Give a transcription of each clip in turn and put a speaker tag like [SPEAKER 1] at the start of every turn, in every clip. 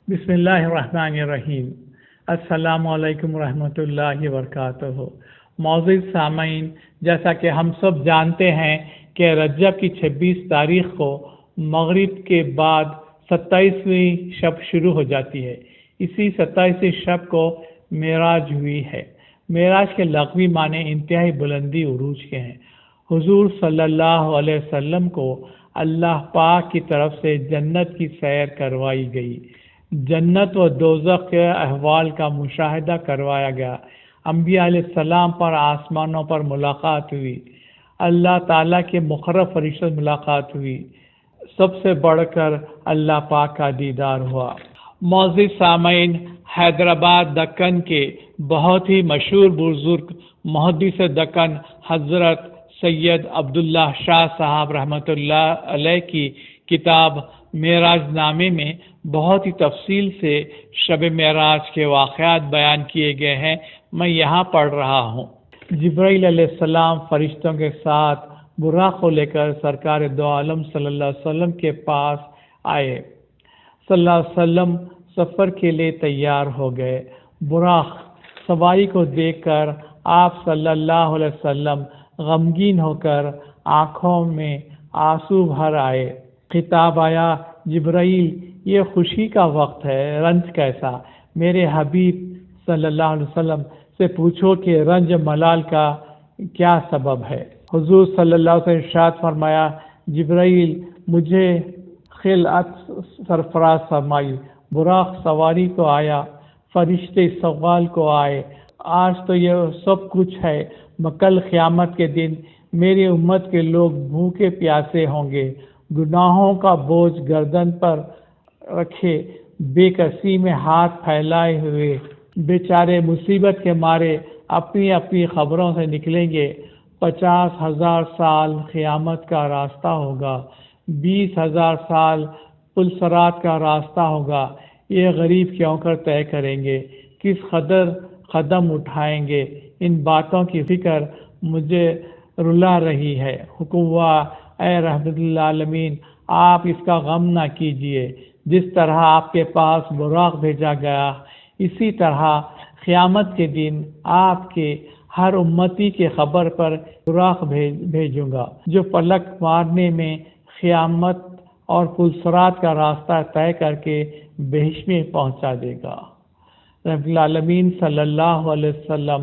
[SPEAKER 1] بسم اللہ الرحمن الرحیم۔ السلام علیکم ورحمۃ اللہ وبرکاتہ۔ معزز سامعین، جیسا کہ ہم سب جانتے ہیں کہ رجب کی 26 تاریخ کو مغرب کے بعد 27ویں شب شروع ہو جاتی ہے۔ اسی 27ویں شب کو معراج ہوئی ہے۔ معراج کے لغوی معنی انتہائی بلندی عروج کے ہیں۔ حضور صلی اللہ علیہ وسلم کو اللہ پاک کی طرف سے جنت کی سیر کروائی گئی، جنت و دوزخ کے احوال کا مشاہدہ کروایا گیا، انبیاء علیہ السلام پر آسمانوں پر ملاقات ہوئی، اللہ تعالیٰ کے مقرب فرشتوں سے ملاقات ہوئی، سب سے بڑھ کر اللہ پاک کا دیدار ہوا۔ معزز سامعین، حیدرآباد دکن کے بہت ہی مشہور بزرگ محدث دکن حضرت سید عبداللہ شاہ صاحب رحمۃ اللہ علیہ کی کتاب معراج نامے میں بہت ہی تفصیل سے شب معراج کے واقعات بیان کیے گئے ہیں۔ میں یہاں پڑھ رہا ہوں۔ جبرائیل علیہ السلام فرشتوں کے ساتھ براق کو لے کر سرکار دو عالم صلی اللہ علیہ وسلم کے پاس آئے۔ صلی اللہ علیہ وسلم سفر کے لیے تیار ہو گئے۔ براق سواری کو دیکھ کر آپ صلی اللہ علیہ وسلم غمگین ہو کر آنکھوں میں آنسو بھر آئے۔ خطاب آیا، جبرائیل، یہ خوشی کا وقت ہے، رنج کیسا؟ میرے حبیب صلی اللہ علیہ وسلم سے پوچھو کہ رنج ملال کا کیا سبب ہے۔ حضور صلی اللہ علیہ وسلم ارشاد فرمایا، جبرائیل، مجھے خلعت سرفراز فرمائی۔ براق سواری کو آیا، فرشتے سوال کو آئے۔ آج تو یہ سب کچھ ہے، کل قیامت کے دن میری امت کے لوگ بھوکے پیاسے ہوں گے، گناہوں کا بوجھ گردن پر رکھے، بے کسی میں ہاتھ پھیلائے ہوئے، بیچارے مصیبت کے مارے اپنی اپنی خبروں سے نکلیں گے۔ 50,000 سال قیامت کا راستہ ہوگا، 20,000 سال پل صراط کا راستہ ہوگا۔ یہ غریب کیوں کر طے کریں گے، کس قدر قدم اٹھائیں گے؟ ان باتوں کی فکر مجھے رلا رہی ہے۔ حکم ہوا، اے رحمت للعالمین، آپ اس کا غم نہ کیجیے۔ جس طرح آپ کے پاس براق بھیجا گیا، اسی طرح قیامت کے دن آپ کے ہر امتی کے خبر پر براق بھیجوں گا، جو پلک مارنے میں قیامت اور پل صراط کا راستہ طے کر کے بہشت میں پہنچا دے گا۔ رب العالمین صلی اللہ علیہ وسلم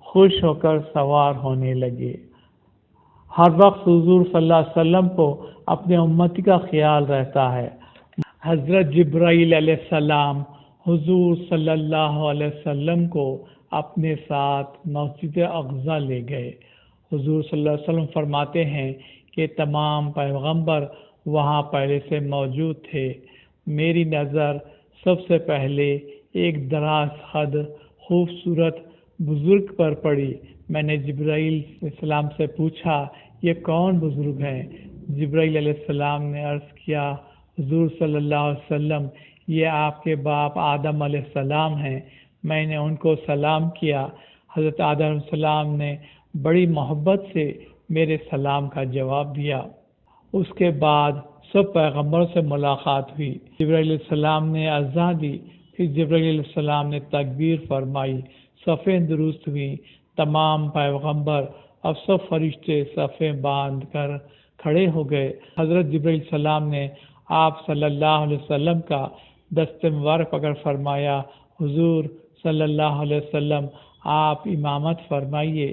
[SPEAKER 1] خوش ہو کر سوار ہونے لگے۔ ہر وقت حضور صلی اللہ علیہ وسلم کو اپنے امتی کا خیال رہتا ہے۔ حضرت جبرائیل علیہ السلام حضور صلی اللہ علیہ وسلم کو اپنے ساتھ مسجد اقصی لے گئے۔ حضور صلی اللہ علیہ وسلم فرماتے ہیں کہ تمام پیغمبر وہاں پہلے سے موجود تھے۔ میری نظر سب سے پہلے ایک دراز قد خوبصورت بزرگ پر پڑی۔ میں نے جبرائیل علیہ السلام سے پوچھا، یہ کون بزرگ ہیں؟ جبرائیل علیہ السلام نے عرض کیا، حضور صلی اللہ علیہ وسلم، یہ آپ کے باپ آدم علیہ السلام ہیں۔ میں نے ان کو سلام کیا۔ حضرت آدم علیہ السلام نے بڑی محبت سے میرے سلام کا جواب دیا۔ اس کے بعد سب پیغمبروں سے ملاقات ہوئی۔ جبرائیل علیہ السلام نے اذان دی، پھر جبرائیل علیہ السلام نے تکبیر فرمائی، صفیں درست ہوئیں۔ تمام پیغمبر اور سب فرشتے صفیں باندھ کر کھڑے ہو گئے۔ حضرت جبرائیل علیہ السلام نے آپ صلی اللہ علیہ وسلم کا دست مبارک پکڑ فرمایا، حضور صلی اللہ علیہ وسلم آپ امامت فرمائیے۔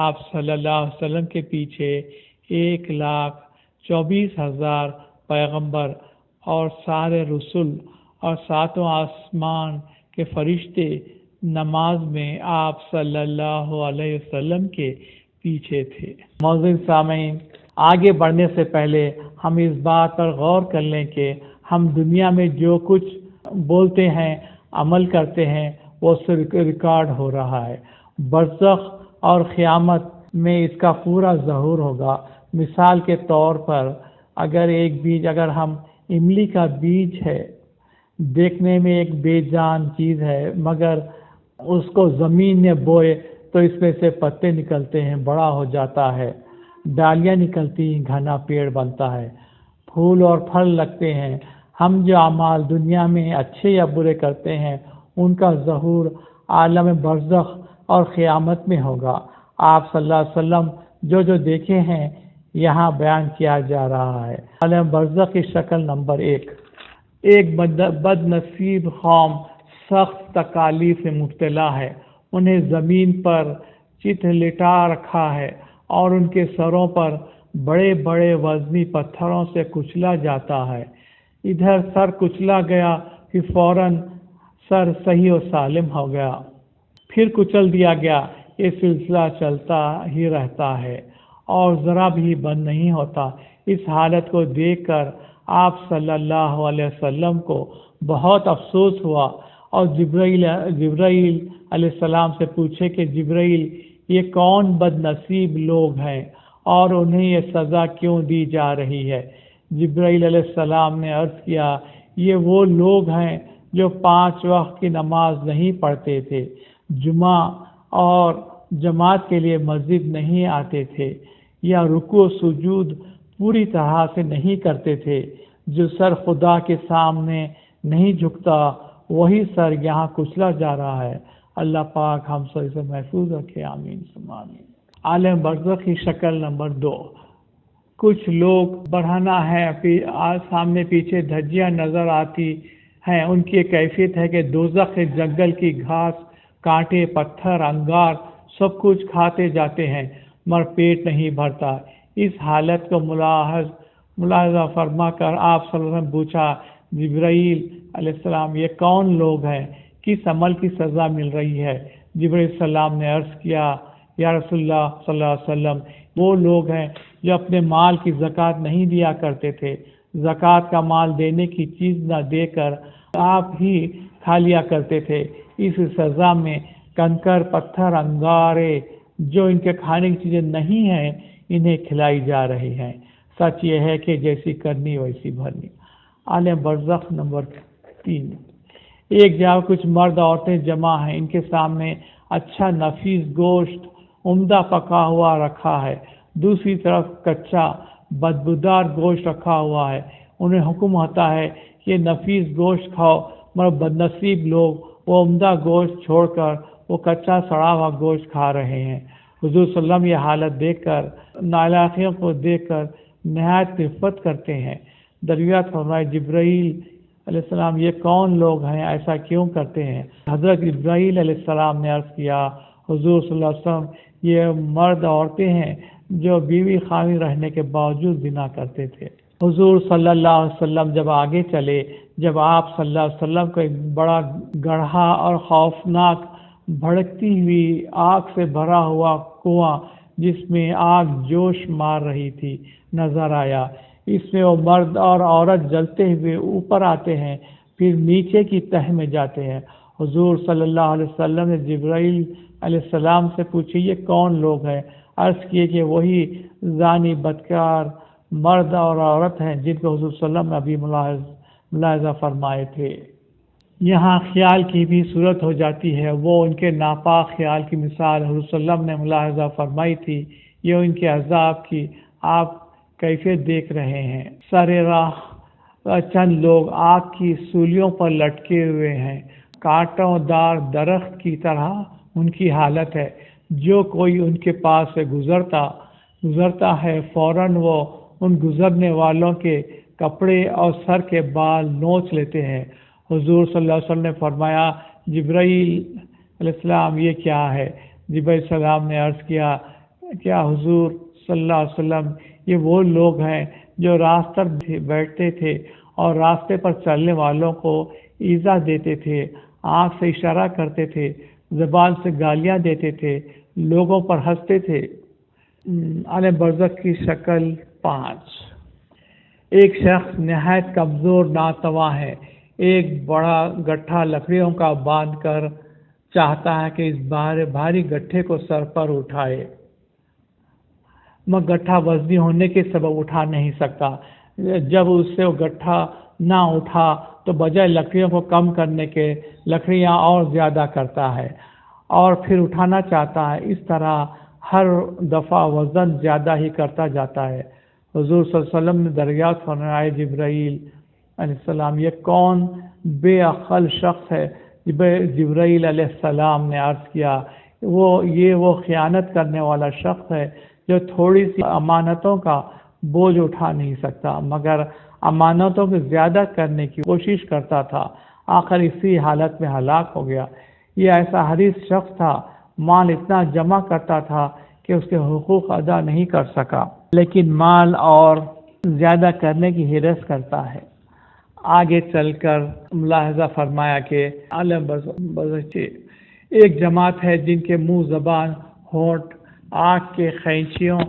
[SPEAKER 1] آپ صلی اللہ علیہ وسلم کے پیچھے 1,24,000 پیغمبر اور سارے رسول اور ساتوں آسمان کے فرشتے نماز میں آپ صلی اللہ علیہ وسلم کے پیچھے تھے۔ معزز سامعین، آگے بڑھنے سے پہلے ہم اس بات پر غور کر لیں کہ ہم دنیا میں جو کچھ بولتے ہیں، عمل کرتے ہیں، وہ صرف ریکارڈ ہو رہا ہے۔ برزخ اور قیامت میں اس کا پورا ظہور ہوگا۔ مثال کے طور پر اگر ہم املی کا بیج ہے، دیکھنے میں ایک بے جان چیز ہے، مگر اس کو زمین میں بوئے تو اس میں سے پتے نکلتے ہیں، بڑا ہو جاتا ہے، ڈالیاں نکلتی ہیں، گھنا پیڑ بنتا ہے، پھول اور پھل لگتے ہیں۔ ہم جو اعمال دنیا میں اچھے یا برے کرتے ہیں ان کا ظہور عالم برزخ اور قیامت میں ہوگا۔ آپ صلی اللہ علیہ وسلم جو دیکھے ہیں یہاں بیان کیا جا رہا ہے۔ عالم برزخ کی شکل نمبر 1، ایک بد نصیب قوم سخت تکالیف میں مبتلا ہے، انہیں زمین پر چت لٹا رکھا ہے اور ان کے سروں پر بڑے بڑے وزنی پتھروں سے کچلا جاتا ہے۔ ادھر سر کچلا گیا کہ فوراً سر صحیح و سالم ہو گیا، پھر کچل دیا گیا۔ یہ سلسلہ چلتا ہی رہتا ہے اور ذرا بھی بند نہیں ہوتا۔ اس حالت کو دیکھ کر آپ صلی اللہ علیہ وسلم کو بہت افسوس ہوا اور جبرائیل علیہ السلام سے پوچھے کہ جبرائیل، یہ کون بد نصیب لوگ ہیں اور انہیں یہ سزا کیوں دی جا رہی ہے؟ جبرائیل علیہ السلام نے عرض کیا، یہ وہ لوگ ہیں جو 5 وقت کی نماز نہیں پڑھتے تھے، جمعہ اور جماعت کے لیے مسجد نہیں آتے تھے، یا رکوع و سجود پوری طرح سے نہیں کرتے تھے۔ جو سر خدا کے سامنے نہیں جھکتا وہی سر یہاں کچلا جا رہا ہے۔ اللہ پاک ہم سب سے محفوظ رکھے، آمین ثم آمین۔ عالم برزخ کی شکل نمبر 2، کچھ لوگ بڑھانا ہے، سامنے پیچھے دھجیاں نظر آتی ہیں۔ ان کی کیفیت ہے کہ دوزخ کے جنگل کی گھاس، کانٹے، پتھر، انگار سب کچھ کھاتے جاتے ہیں مگر پیٹ نہیں بھرتا۔ اس حالت کو ملاحظہ فرما کر آپ صلی اللہ علیہ وسلم پوچھا، جبرائیل علیہ السلام، یہ کون لوگ ہیں؟ کس عمل کی سزا مل رہی ہے؟ جبرائیل علیہ السلام نے عرض کیا، یا رسول اللہ صلی اللہ علیہ وسلم، وہ لوگ ہیں جو اپنے مال کی زکوٰۃ نہیں دیا کرتے تھے، زکوٰۃ کا مال دینے کی چیز نہ دے کر آپ ہی کھا لیا کرتے تھے۔ اس سزا میں کنکر، پتھر، انگارے جو ان کے کھانے کی چیزیں نہیں ہیں انہیں کھلائی جا رہی ہیں۔ سچ یہ ہے کہ جیسی کرنی ویسی بھرنی۔ عالم برزخ نمبر 3، ایک جگہ کچھ مرد عورتیں جمع ہیں، ان کے سامنے اچھا نفیس گوشت عمدہ پکا ہوا رکھا ہے، دوسری طرف کچا بدبودار گوشت رکھا ہوا ہے۔ انہیں حکم ہوتا ہے کہ نفیس گوشت کھاؤ، مگر بدنصیب لوگ وہ عمدہ گوشت چھوڑ کر وہ کچا سڑا ہوا گوشت کھا رہے ہیں۔ حضور صلی اللہ علیہ وسلم یہ حالت دیکھ کر، نالاخیوں کو دیکھ کر نہایت نفرت کرتے ہیں۔ دریافت فرمائے، جبرائیل علیہ السلام، یہ کون لوگ ہیں؟ ایسا کیوں کرتے ہیں؟ حضرت جبرائیل علیہ السلام نے عرض کیا، حضور صلی اللہ علیہ وسلم، یہ مرد عورتیں ہیں جو بیوی خاوند رہنے کے باوجود زنا کرتے تھے۔ حضور صلی اللہ علیہ وسلم جب آگے چلے، جب آپ صلی اللہ علیہ وسلم کو ایک بڑا گڑھا اور خوفناک بھڑکتی ہوئی آگ سے بھرا ہوا کنواں جس میں آگ جوش مار رہی تھی نظر آیا۔ اس میں وہ مرد اور عورت جلتے ہوئے اوپر آتے ہیں، پھر نیچے کی تہہ میں جاتے ہیں۔ حضور صلی اللہ علیہ وسلم نے جبرائیل علیہ السلام سے پوچھی، یہ کون لوگ ہیں؟ عرض کیے کہ وہی زانی بدکار مرد اور عورت ہیں جن کو حضور صلی اللہ علیہ وسلم نے ابھی ملاحظہ فرمائے تھے۔ یہاں خیال کی بھی صورت ہو جاتی ہے، وہ ان کے ناپاک خیال کی مثال حضور صلی اللہ علیہ وسلم نے ملاحظہ فرمائی تھی۔ یہ ان کے عذاب کی آپ کیفیت دیکھ رہے ہیں۔ سر راہ چند لوگ آگ کی سولیوں پر لٹکے ہوئے ہیں، کانٹوں دار درخت کی طرح ان کی حالت ہے۔ جو کوئی ان کے پاس سے گزرتا ہے، فوراً وہ ان گزرنے والوں کے کپڑے اور سر کے بال نوچ لیتے ہیں۔ حضور صلی اللہ علیہ وسلم نے فرمایا، جبرائیل علیہ السلام، یہ کیا ہے؟ جبرائیل علیہ السلام نے عرض کیا، کیا حضور صلی اللہ علیہ وسلم، یہ وہ لوگ ہیں جو راستہ بیٹھتے تھے اور راستے پر چلنے والوں کو ایذا دیتے تھے، آنکھ سے اشارہ کرتے تھے، زبان سے گالیاں دیتے تھے، لوگوں پر ہنستے تھے۔ عالم برزخ کی شکل 5، ایک شخص نہایت کمزور ناتواں ہے، ایک بڑا گٹھا لکڑیوں کا باندھ کر چاہتا ہے کہ اس بھاری گٹھے کو سر پر اٹھائے، مگر گٹھا وزنی ہونے کے سبب اٹھا نہیں سکتا۔ جب اس سے وہ گٹھا نہ اٹھا تو بجائے لکڑیوں کو کم کرنے کے لکڑیاں اور زیادہ کرتا ہے اور پھر اٹھانا چاہتا ہے۔ اس طرح ہر دفعہ وزن زیادہ ہی کرتا جاتا ہے۔ حضور صلی اللہ علیہ وسلم نے دریافت فرمایا، جبرائیل علیہ السلام، یہ کون بے عقل شخص ہے؟ جبرائیل علیہ السلام نے عرض کیا، وہ خیانت کرنے والا شخص ہے جو تھوڑی سی امانتوں کا بوجھ اٹھا نہیں سکتا، مگر امانتوں کو زیادہ کرنے کی کوشش کرتا تھا، آخر اسی حالت میں ہلاک ہو گیا۔ یہ ایسا حریص شخص تھا، مال اتنا جمع کرتا تھا کہ اس کے حقوق ادا نہیں کر سکا، لیکن مال اور زیادہ کرنے کی حرص کرتا ہے۔ آگے چل کر ملاحظہ فرمایا کہ عالم بزرچی ایک جماعت ہے جن کے منہ، زبان، ہونٹ آگ کے خینچیوں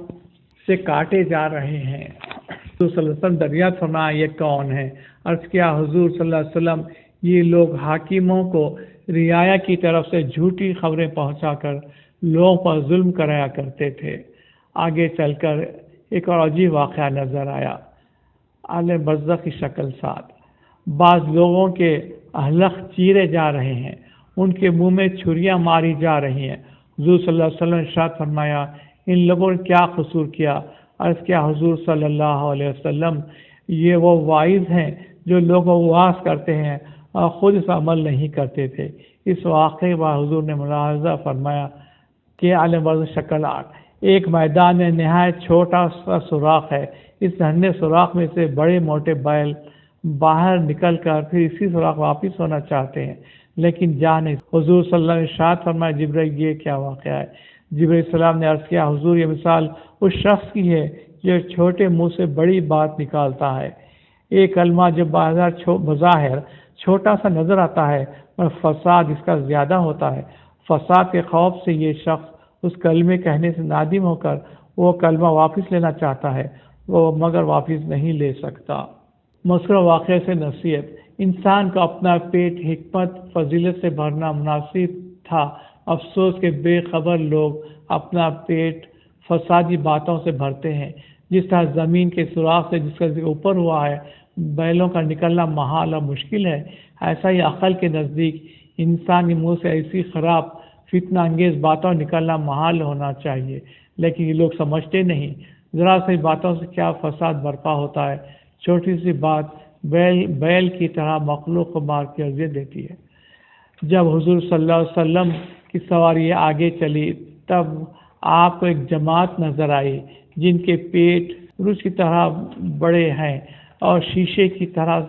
[SPEAKER 1] سے کاٹے جا رہے ہیں۔ حضور صلی اللہ علیہ وسلم دریافت فرمایا، یہ کون ہے؟ عرض کیا، حضور صلی اللہ علیہ وسلم، یہ لوگ حاکموں کو رعایا کی طرف سے جھوٹی خبریں پہنچا کر لوگوں پر ظلم کرایا کرتے تھے۔ آگے چل کر ایک اور عجیب واقعہ نظر آیا، عالم برزخ کی شکل ساتھ۔ بعض لوگوں کے حلق چیرے جا رہے ہیں، ان کے منہ میں چھریاں ماری جا رہی ہیں۔ حضور صلی اللہ علیہ وسلم نے ارشاد فرمایا، ان لوگوں نے کیا قصور کیا؟ عرض کیا، حضور صلی اللہ علیہ وسلم، یہ وہ واعظ ہیں جو لوگوں کو واعظ کرتے ہیں اور خود اس عمل نہیں کرتے تھے۔ اس واقعے پر حضور نے ملاحظہ فرمایا کہ عالم برزخ شکل 8 ایک میدان میں نہایت چھوٹا سا سوراخ ہے، اس ننھے سوراخ میں سے بڑے موٹے بیل باہر نکل کر پھر اسی سوراخ واپس ہونا چاہتے ہیں، لیکن جا نہیں۔ حضور صلی اللہ علیہ وسلم نے ارشاد فرمایا، جبرائیل، یہ کیا واقعہ ہے؟ جبرائیل السلام نے عرض کیا، حضور، یہ مثال اس شخص کی ہے جو چھوٹے منہ سے بڑی بات نکالتا ہے۔ ایک کلمہ جو بظاہر چھوٹا سا نظر آتا ہے اور فساد اس کا زیادہ ہوتا ہے، فساد کے خوف سے یہ شخص اس کلمے کہنے سے نادم ہو کر وہ کلمہ واپس لینا چاہتا ہے، وہ مگر واپس نہیں لے سکتا۔ مذکورہ واقعے سے نصیحت: انسان کو اپنا پیٹ حکمت فضیلت سے بھرنا مناسب تھا، افسوس کہ بے خبر لوگ اپنا پیٹ فسادی باتوں سے بھرتے ہیں۔ جس طرح زمین کے سوراخ سے جس کا اوپر ہوا ہے بیلوں کا نکلنا محال اور مشکل ہے، ایسا ہی عقل کے نزدیک انسان کے منہ سے ایسی خراب فتنہ انگیز باتوں نکلنا محال ہونا چاہیے، لیکن یہ لوگ سمجھتے نہیں۔ ذرا سی باتوں سے کیا فساد برپا ہوتا ہے۔ چھوٹی سی بات بیل کی طرح مخلوق کو مار کے اذیت دیتی ہے۔ جب حضور صلی اللہ علیہ وسلم کی سواری آگے چلی تب آپ کو ایک جماعت نظر آئی جن کے پیٹ روز کی طرح بڑے ہیں اور شیشے کی طرح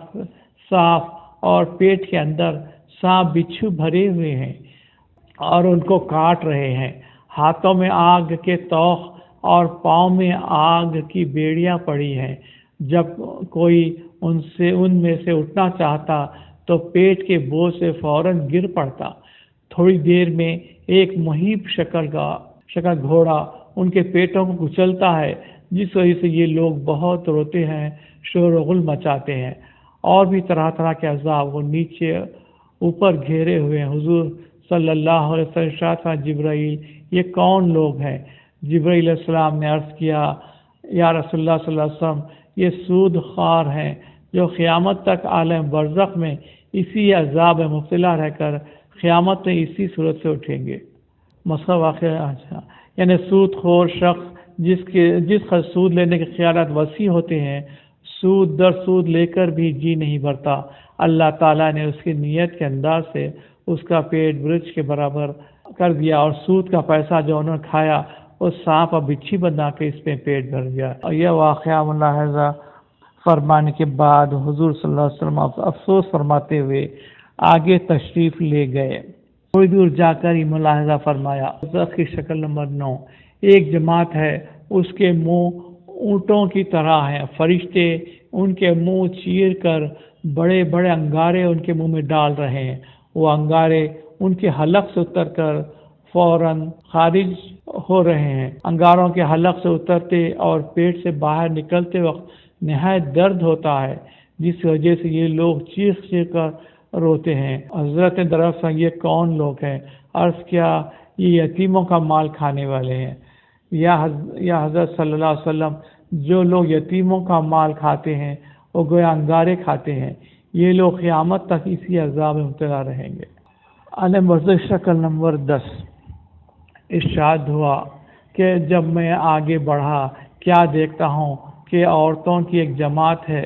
[SPEAKER 1] صاف، اور پیٹ کے اندر سانپ بچھو بھرے ہوئے ہیں اور ان کو کاٹ رہے ہیں۔ ہاتھوں میں آگ کے توق اور پاؤں میں آگ کی بیڑیاں پڑی ہیں۔ جب کوئی ان میں سے اٹھنا چاہتا تو پیٹ کے بوجھ سے فوراً گر پڑتا۔ تھوڑی دیر میں ایک مہیب شکل گھوڑا ان کے پیٹوں کو کچلتا ہے، جس وجہ سے یہ لوگ بہت روتے ہیں، شور و غل مچاتے ہیں، اور بھی طرح طرح کے عذاب وہ نیچے اوپر گھیرے ہوئے ہیں۔ حضور صلی اللہ علیہ وسلم ارشاد فرمایا، جبرائیل، یہ کون لوگ ہیں؟ جبرائیل علیہ السلام نے عرض کیا، یا رسول اللہ صلی اللہ علیہ وسلم، یہ سود خوار ہیں جو قیامت تک عالم برزخ میں اسی عذاب میں مبتلا رہ کر قیامت میں اسی صورت سے اٹھیں گے۔ مسئلہ واقعہ یعنی سود خور شخص جس کا سود لینے کے خیالات وسیع ہوتے ہیں، سود در سود لے کر بھی جی نہیں بھرتا، اللہ تعالیٰ نے اس کی نیت کے انداز سے اس کا پیٹ برج کے برابر کر دیا، اور سود کا پیسہ جو انہوں نے کھایا اس سانپ اور بچھی بنا کے اس میں پیٹ بھر گیا۔ اور یہ واقعہ ملاحظہ فرمانے کے بعد حضور صلی اللہ علیہ وسلم افسوس فرماتے ہوئے آگے تشریف لے گئے۔ تھوڑی دور جا کر ہی ملاحظہ فرمایا، برزخ کی شکل نمبر 9 ایک جماعت ہے، اس کے منہ اونٹوں کی طرح ہیں، فرشتے ان کے منہ چیر کر بڑے بڑے انگارے ان کے منہ میں ڈال رہے ہیں، وہ انگارے ان کے حلق سے اتر کر فوراً خارج ہو رہے ہیں۔ انگاروں کے حلق سے اترتے اور پیٹ سے باہر نکلتے وقت نہایت درد ہوتا ہے، جس وجہ سے یہ لوگ چیخ چیخ کر روتے ہیں۔ حضرت نے دریافت یہ کون لوگ ہیں؟ عرض کیا، یہ یتیموں کا مال کھانے والے ہیں۔ یا حضرت صلی اللہ علیہ وسلم، جو لوگ یتیموں کا مال کھاتے ہیں وہ گویا انگارے کھاتے ہیں، یہ لوگ قیامت تک اسی عذاب میں مبتلا رہیں گے۔ عالم برزخ شکل نمبر 10 ارشاد ہوا کہ جب میں آگے بڑھا، کیا دیکھتا ہوں کہ عورتوں کی ایک جماعت ہے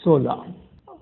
[SPEAKER 1] 16।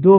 [SPEAKER 1] 2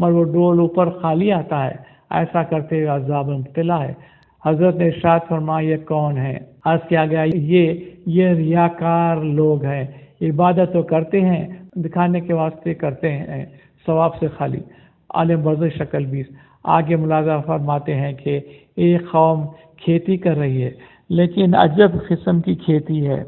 [SPEAKER 1] مگر وہ ڈول اوپر خالی آتا ہے، ایسا کرتے ہوئے عذاب میں مبتلا ہے۔ حضرت نے ارشاد فرمایا یہ کون ہے؟ عرض کیا گیا یہ ریاکار لوگ ہیں، عبادت تو کرتے ہیں، دکھانے کے واسطے کرتے ہیں، ثواب سے خالی۔ عالم برز شکل 20 آگے ملاحظہ فرماتے ہیں کہ ایک قوم کھیتی کر رہی ہے، لیکن عجب قسم کی کھیتی ہے۔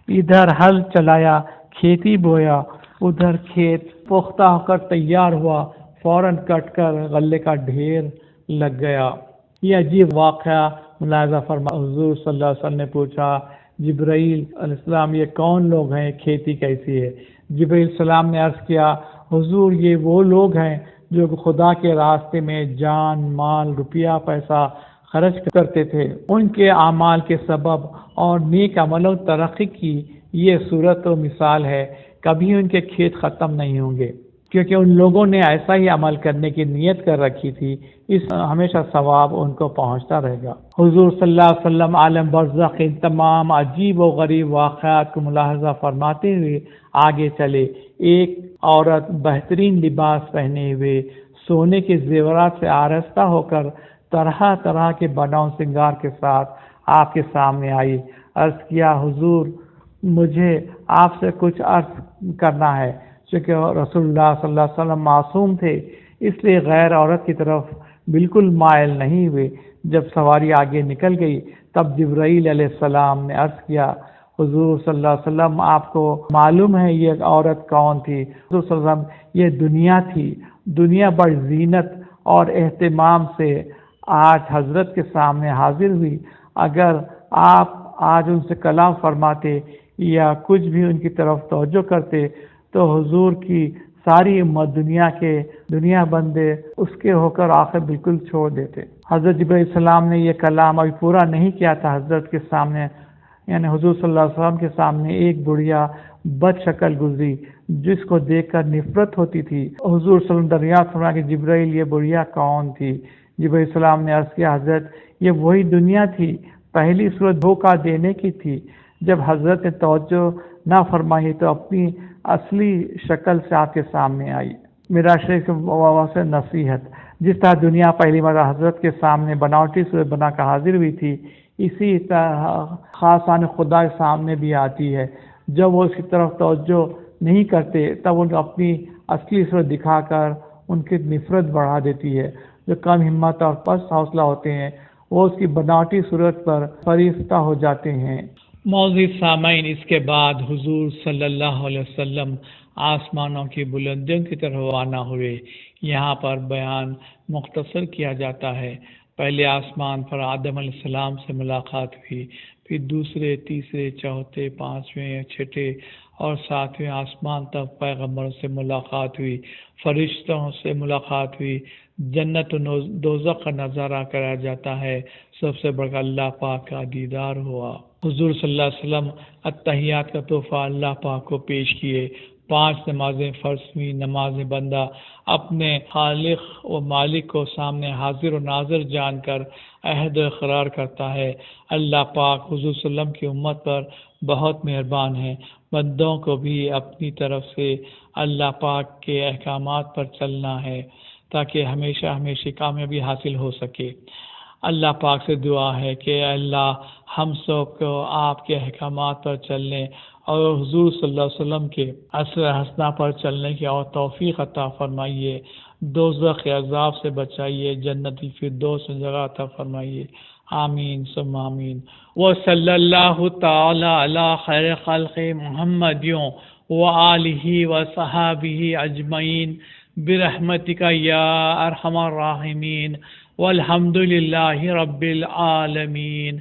[SPEAKER 1] ادھر ہل چلایا، کھیتی بویا، ادھر کھیت پختہ ہو کر تیار ہوا، فوراً کٹ کر غلے کا ڈھیر لگ گیا۔ یہ عجیب واقعہ ملاحظہ فرما حضور صلی اللہ علیہ وسلم نے پوچھا جبرائیل علیہ السلام یہ کون لوگ ہیں، کھیتی کیسی ہے؟ جبرائیل علیہ السلام نے عرض کیا حضور یہ وہ لوگ ہیں جو خدا کے راستے میں جان مال روپیہ پیسہ خرچ کرتے تھے، ان کے اعمال کے سبب اور نیک عملوں ترقی کی یہ صورت و مثال ہے، کبھی ان کے کھیت ختم نہیں ہوں گے، کیونکہ ان لوگوں نے ایسا ہی عمل کرنے کی نیت کر رکھی تھی، اس ہمیشہ ثواب ان کو پہنچتا رہے گا۔ حضور صلی اللہ علیہ وسلم عالم برزخ ان تمام عجیب و غریب واقعات کو ملاحظہ فرماتے ہوئے آگے چلے۔ ایک عورت بہترین لباس پہنے ہوئے سونے کے زیورات سے آراستہ ہو کر طرح طرح کے بناؤ سنگار کے ساتھ آپ کے سامنے آئی۔ عرض کیا حضور مجھے آپ سے کچھ عرض کرنا ہے، چونکہ رسول اللہ صلی اللہ علیہ وسلم معصوم تھے اس لیے غیر عورت کی طرف بالکل مائل نہیں ہوئے۔ جب سواری آگے نکل گئی تب جبرائیل علیہ السلام نے عرض کیا حضور صلی اللہ علیہ وسلم آپ کو معلوم ہے یہ عورت کون تھی؟ حضور صلی اللہ علیہ وسلم یہ دنیا تھی، دنیا بڑی زینت اور اہتمام سے آج حضرت کے سامنے حاضر ہوئی، اگر آپ آج ان سے کلام فرماتے یا کچھ بھی ان کی طرف توجہ کرتے تو حضور کی ساری امت دنیا بندے اس کے ہو کر آخر بالکل چھوڑ دیتے۔ حضرت جبرائیل علیہ السلام نے یہ کلام ابھی پورا نہیں کیا تھا، حضرت کے سامنے یعنی حضور صلی اللہ علیہ وسلم کے سامنے ایک بڑھیا بد شکل گزری جس کو دیکھ کر نفرت ہوتی تھی۔ حضور صلی اللہ علیہ وسلم دریافت فرمایا کہ جبرائیل یہ بڑھیا کون تھی؟ جبرائیل علیہ السلام نے عرض کیا حضرت یہ وہی دنیا تھی، پہلی صورت دھوکہ دینے کی تھی، جب حضرت نے توجہ نہ فرمائی تو اپنی اصلی شکل سے آپ کے سامنے آئی۔ میرا شیخ سے نصیحت، جس طرح دنیا پہلی مرتبہ حضرت کے سامنے بناوٹی صورت بنا کر حاضر ہوئی تھی، اسی طرح خاصان خدا کے سامنے بھی آتی ہے، جب وہ اس کی طرف توجہ نہیں کرتے تب ان کو اپنی اصلی صورت دکھا کر ان کی نفرت بڑھا دیتی ہے۔ جو کم ہمت اور پست حوصلہ ہوتے ہیں وہ اس کی بناوٹی صورت پر فریفتہ ہو جاتے ہیں۔ معزز سامعین، اس کے بعد حضور صلی اللہ علیہ وسلم آسمانوں کی بلندیوں کی طرف روانہ ہوئے۔ یہاں پر بیان مختصر کیا جاتا ہے۔ پہلے آسمان پر آدم علیہ السلام سے ملاقات ہوئی، پھر دوسرے، تیسرے، چوتھے، پانچویں، چھٹے اور ساتویں آسمان تک پیغمبروں سے ملاقات ہوئی، فرشتوں سے ملاقات ہوئی، جنت و دوزخ کا نظارہ کرایا جاتا ہے، سب سے بڑھ کر اللہ پاک کا دیدار ہوا۔ حضور صلی اللہ علیہ وسلم اتحیات کا تحفہ اللہ پاک کو پیش کیے۔ 5 نمازیں فرض ہوئی۔ نماز بندہ اپنے خالق و مالک کو سامنے حاضر و ناظر جان کر عہد و اقرار کرتا ہے۔ اللہ پاک حضور صلی اللہ علیہ وسلم کی امت پر بہت مہربان ہے۔ بندوں کو بھی اپنی طرف سے اللہ پاک کے احکامات پر چلنا ہے تاکہ ہمیشہ کامیابی حاصل ہو سکے۔ اللہ پاک سے دعا ہے کہ اللہ ہم سب کو آپ کے احکامات پر چلنے اور حضور صلی اللہ علیہ وسلم کے اثر حسنہ پر چلنے کی اور توفیق عطا فرمائیے، دوزخ کے عذاب سے بچائیے، جنتی فردوس میں جگہ عطا فرمائیے، آمین ثم آمین۔ وصلی اللہ تعالی علی خیر خلق محمد وآلہ وصحابہ اجمعین برحمتک یا ارحم الراحمین والحمد للہ رب العالمین۔